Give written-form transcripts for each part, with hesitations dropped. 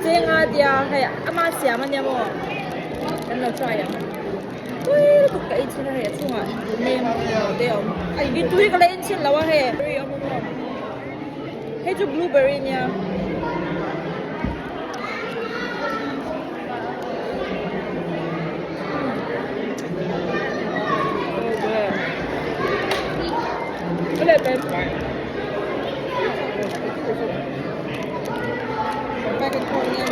正啊啲啊，係阿媽試下乜嘢冇？咁就 try 啊！喂，個幾錢啊？係啊，千萬咩冇啲啊？哎，你對個靚錢樓啊係，berry 有冇冇？係做 blueberry 呢？個嚟邊？pakai kuahnya.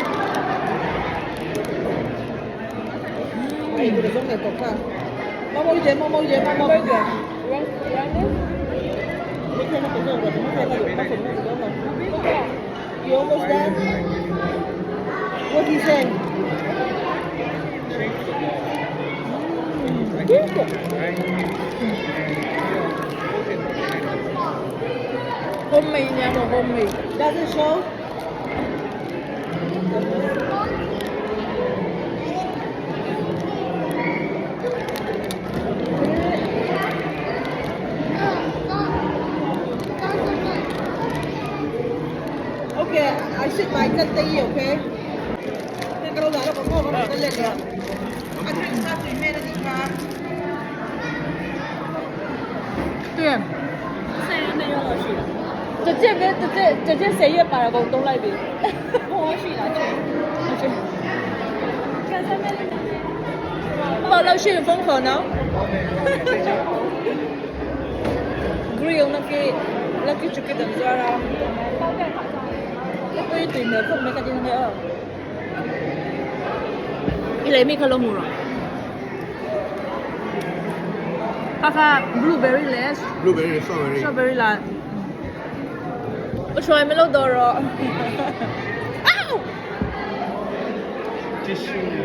Ibu udah dong nggak toka. Mau je. Uang ni? Ini kan apa tu? Berapa mana lagi? Masuk juga lah. You almost done? What he say? Homemade niya mo, homemade. Does it show? Okay, I sit by Tây, okay? Nên cái lâu dài nó có ngô nó lên rồi. Anh thấy sao thì mẹ nó đi qua. 对。直接4月8日廣東那邊。我去啦，去。看上面。冇撈旋風河呢？grill 那個就給等住啦。一杯斷了，咁咪嗰啲咩啊？你嚟咩可樂冇啦？Pakai blueberry less. Blueberry, Strawberry lah. Try Melo Doro. Ow! Tissue.